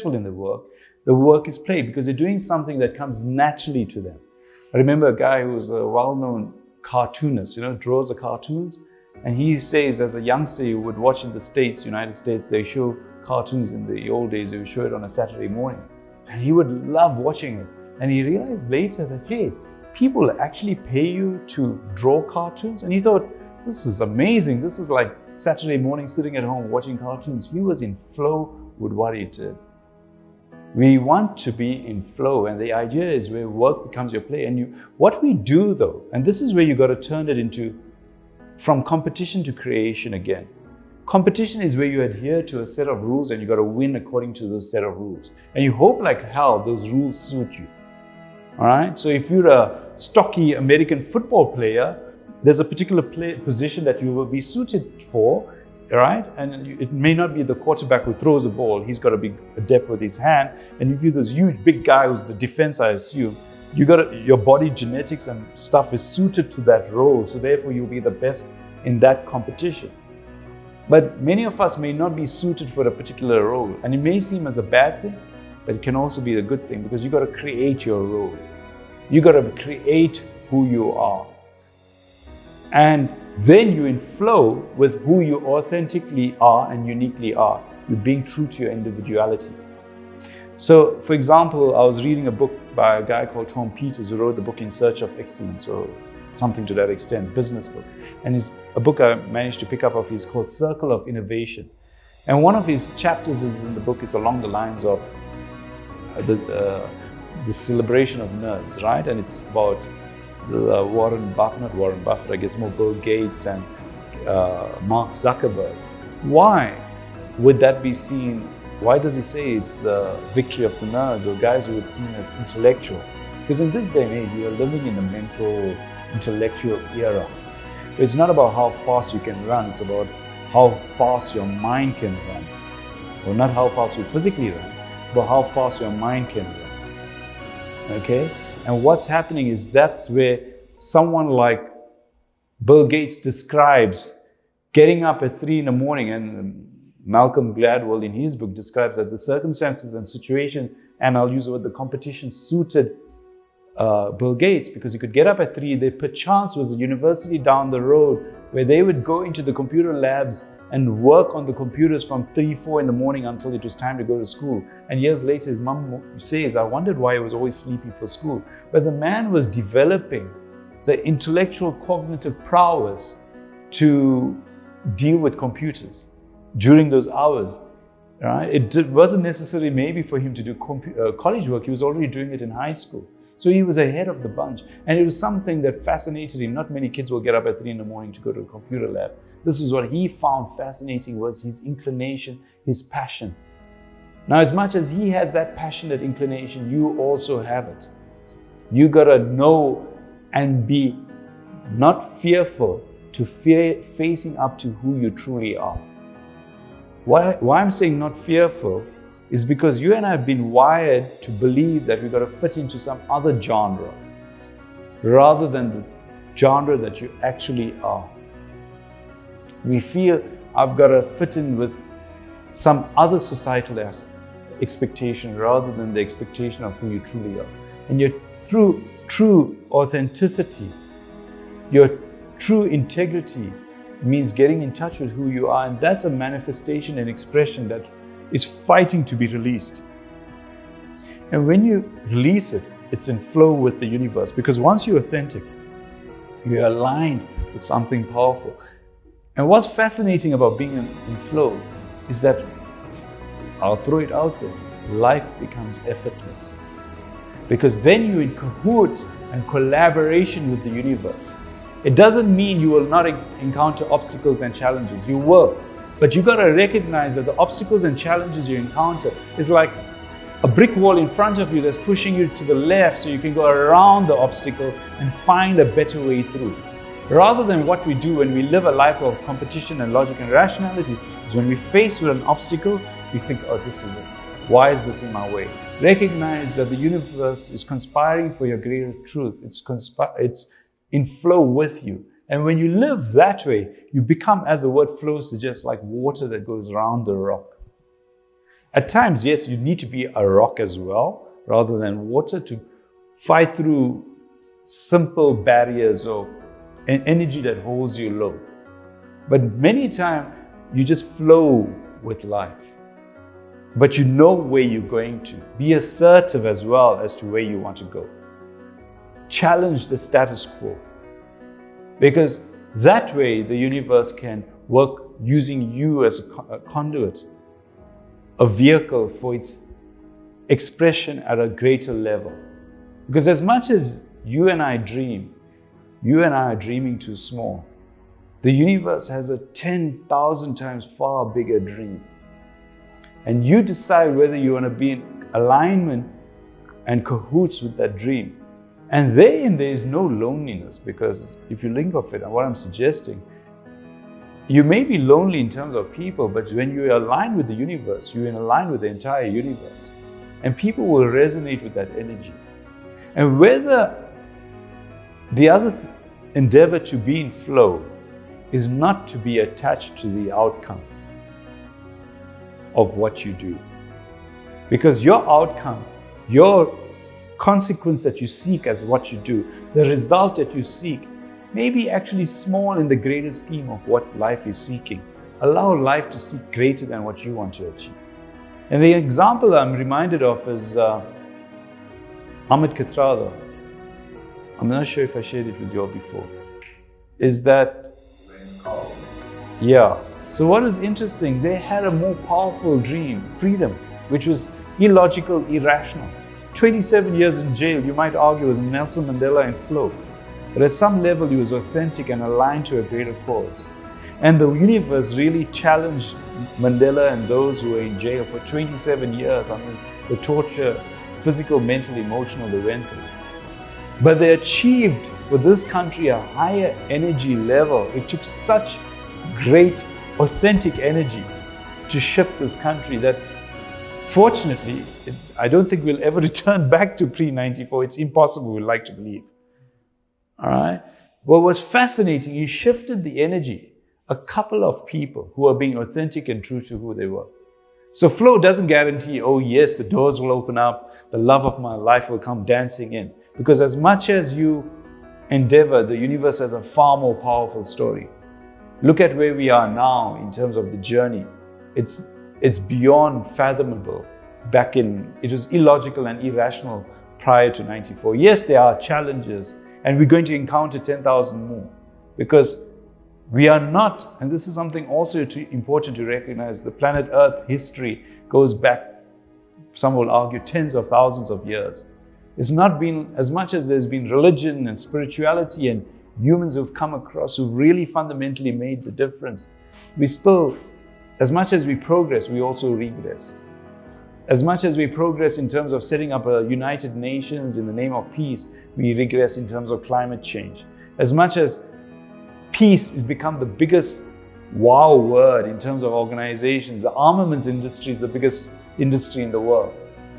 successful in the work is play because they're doing something that comes naturally to them. I remember a guy who was a well-known cartoonist, draws the cartoons. And he says as a youngster, you would watch in the States, United States, they show cartoons in the old days, they would show it on a Saturday morning. And he would love watching it. And he realized later that, hey, people actually pay you to draw cartoons. And he thought, this is amazing. This is like Saturday morning sitting at home watching cartoons. He was in flow with what he did. We want to be in flow, and the idea is where work becomes your play. And what we do though, and this is where you got to turn it into from competition to creation again. Competition is where you adhere to a set of rules and you got to win according to those set of rules. And you hope like hell those rules suit you. All right. So if you're a stocky American football player, there's a particular position that you will be suited for, right? And it may not be the quarterback who throws the ball. He's got to be adept with his hand. And if you're this huge big guy who's the defense, I assume, your body genetics and stuff is suited to that role. So therefore you'll be the best in that competition. But many of us may not be suited for a particular role. And it may seem as a bad thing, but it can also be a good thing because you got to create your role. You got to create who you are. And then you're in flow with who you authentically are and uniquely are. You're being true to your individuality. So, for example, I was reading a book by a guy called Tom Peters who wrote the book In Search of Excellence, or something to that extent, business book. And it's a book I managed to pick up of his called Circle of Innovation. And one of his chapters in the book is along the lines of the celebration of nerds, right? And it's about Warren Buffett, I guess more Bill Gates and Mark Zuckerberg. Why would that be seen? Why does he say it's the victory of the nerds or guys who would seen as intellectual? Because in this day and age, we are living in a mental, intellectual era. It's not about how fast you can run, it's about how fast your mind can run. Or not how fast you physically run, but how fast your mind can run. Okay? And what's happening is that's where someone like Bill Gates describes getting up at 3 in the morning, and Malcolm Gladwell in his book describes that the circumstances and situation, and I'll use the word the competition, suited Bill Gates because he could get up at 3. There perchance was a university down the road where they would go into the computer labs and work on the computers from 3, 4 in the morning until it was time to go to school. And years later, his mom says, I wondered why he was always sleepy for school. But the man was developing the intellectual cognitive prowess to deal with computers during those hours. Right? It wasn't necessary maybe for him to do college work. He was already doing it in high school. So he was ahead of the bunch. And it was something that fascinated him. Not many kids will get up at 3 in the morning to go to a computer lab. This is what he found fascinating, was his inclination, his passion. Now, as much as he has that passionate inclination, you also have it. You gotta know and be not fearful to facing up to who you truly are. Why I'm saying not fearful is because you and I have been wired to believe that we've got to fit into some other genre rather than the genre that you actually are. We feel I've got to fit in with some other societal expectation rather than the expectation of who you truly are. And your true authenticity, your true integrity means getting in touch with who you are, and that's a manifestation and expression that is fighting to be released. And when you release it, it's in flow with the universe, because once you're authentic, you're aligned with something powerful. And what's fascinating about being in flow is that, I'll throw it out there, life becomes effortless. Because then you're in cahoots and collaboration with the universe. It doesn't mean you will not encounter obstacles and challenges. You will. But you got to recognize that the obstacles and challenges you encounter is like a brick wall in front of you that's pushing you to the left so you can go around the obstacle and find a better way through. Rather than what we do when we live a life of competition and logic and rationality, is when we face with an obstacle, we think, oh, this is it. Why is this in my way? Recognize that the universe is conspiring for your greater truth. It's in flow with you. And when you live that way, you become, as the word flow suggests, like water that goes around the rock. At times, yes, you need to be a rock as well, rather than water, to fight through simple barriers or an energy that holds you low. But many times, you just flow with life. But you know where you're going to. Be assertive as well as to where you want to go. Challenge the status quo. Because that way, the universe can work using you as a conduit, a vehicle for its expression at a greater level. Because as much as you and I dream, you and I are dreaming too small. The universe has a 10,000 times far bigger dream. And you decide whether you want to be in alignment and cahoots with that dream. And there is no loneliness, because if you think of it, and what I'm suggesting, you may be lonely in terms of people, but when you align with the universe, you're in line with the entire universe. And people will resonate with that energy. And whether the other endeavor to be in flow is not to be attached to the outcome of what you do. Because your outcome, your consequence that you seek as what you do, the result that you seek, may be actually small in the greater scheme of what life is seeking. Allow life to seek greater than what you want to achieve. And the example I'm reminded of is Amit Kathrada. I'm not sure if I shared it with you all before. Is that, yeah. So what is interesting, they had a more powerful dream, freedom, which was illogical, irrational. 27 years in jail, you might argue, was Nelson Mandela in flow. But at some level, he was authentic and aligned to a greater cause. And the universe really challenged Mandela and those who were in jail for 27 years. I mean, the torture, physical, mental, emotional, they went through. But they achieved for this country a higher energy level. It took such great, authentic energy to shift this country that, fortunately, I don't think we'll ever return back to pre-94. It's impossible, we'd like to believe. All right? What was fascinating, he shifted the energy. A couple of people who are being authentic and true to who they were. So flow doesn't guarantee, oh yes, the doors will open up, the love of my life will come dancing in. Because as much as you endeavor, the universe has a far more powerful story. Look at where we are now in terms of the journey. It's beyond fathomable. It was illogical and irrational prior to 94. Yes, there are challenges, and we're going to encounter 10,000 more. Because we are not, and this is something also important to recognize, the planet Earth history goes back, some will argue, tens of thousands of years. It's not been, as much as there's been religion and spirituality and humans who've come across who've really fundamentally made the difference, we still, as much as we progress, we also regress. As much as we progress in terms of setting up a United Nations in the name of peace, we regress in terms of climate change. As much as peace has become the biggest wow word in terms of organizations, the armaments industry is the biggest industry in the world.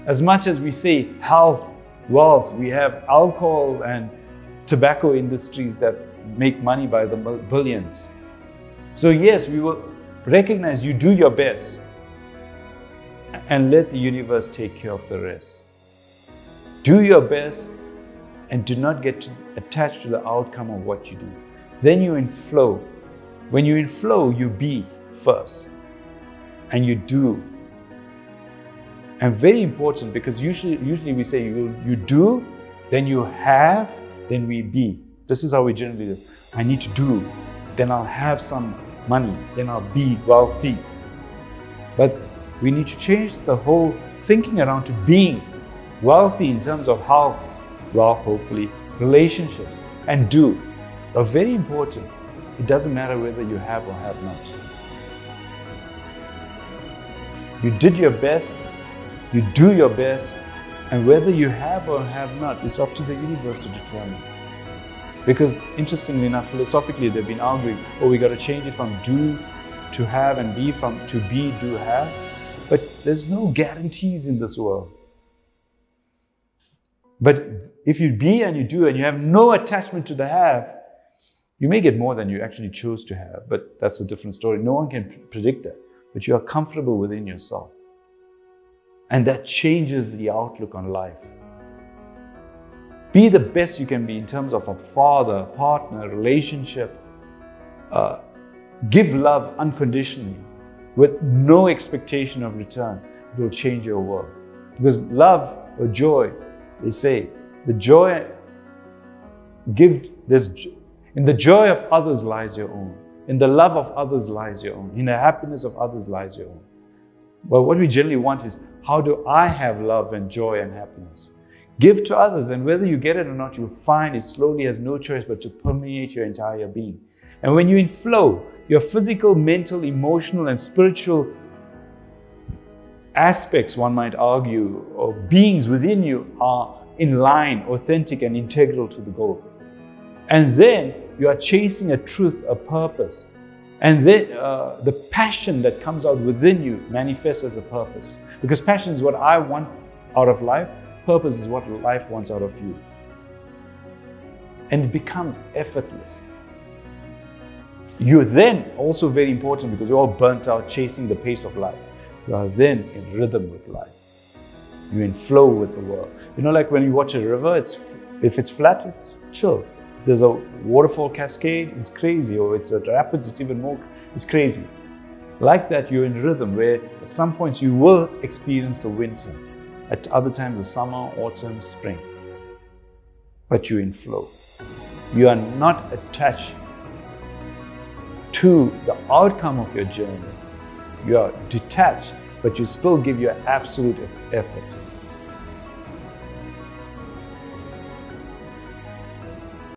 As much as we say health, wealth, we have alcohol and tobacco industries that make money by the billions. So yes, we will recognize you do your best and let the universe take care of the rest. Do your best and do not get attached to the outcome of what you do. Then you're in flow. When you're in flow, you be first and you do. And very important, because usually we say you do, then you have, then we be. This is how we generally do. I need to do, then I'll have some money, then I'll be wealthy. But we need to change the whole thinking around to being wealthy in terms of health, wealth, hopefully, relationships, and do. But very important, it doesn't matter whether you have or have not. You did your best, you do your best, and whether you have or have not, it's up to the universe to determine. Because interestingly enough, philosophically, they've been arguing, oh, we got to change it from do to have and be from to be, do, have. But there's no guarantees in this world. But if you be and you do and you have no attachment to the have, you may get more than you actually chose to have, but that's a different story. No one can predict that, but you are comfortable within yourself. And that changes the outlook on life. Be the best you can be in terms of a father, partner, relationship. Give love unconditionally with no expectation of return. It will change your world. Because love or joy, they say, the joy, in the joy of others lies your own. In the love of others lies your own. In the happiness of others lies your own. But what we generally want is, how do I have love and joy and happiness? Give to others, and whether you get it or not, you'll find it slowly has no choice but to permeate your entire being. And when you're in flow, your physical, mental, emotional, and spiritual aspects, one might argue, or beings within you are in line, authentic, and integral to the goal. And then you are chasing a truth, a purpose. And then the passion that comes out within you manifests as a purpose. Because passion is what I want out of life. Purpose is what life wants out of you. And it becomes effortless. You're then also very important, because you're all burnt out chasing the pace of life. You are then in rhythm with life. You're in flow with the world. You know, like when you watch a river, if it's flat, it's chill. If there's a waterfall cascade, it's crazy. Or it's a rapids, it's even more, it's crazy. Like that, you're in rhythm, where at some points you will experience the winter. At other times, the summer, autumn, spring. But you're in flow. You are not attached to the outcome of your journey. You are detached, but you still give your absolute effort.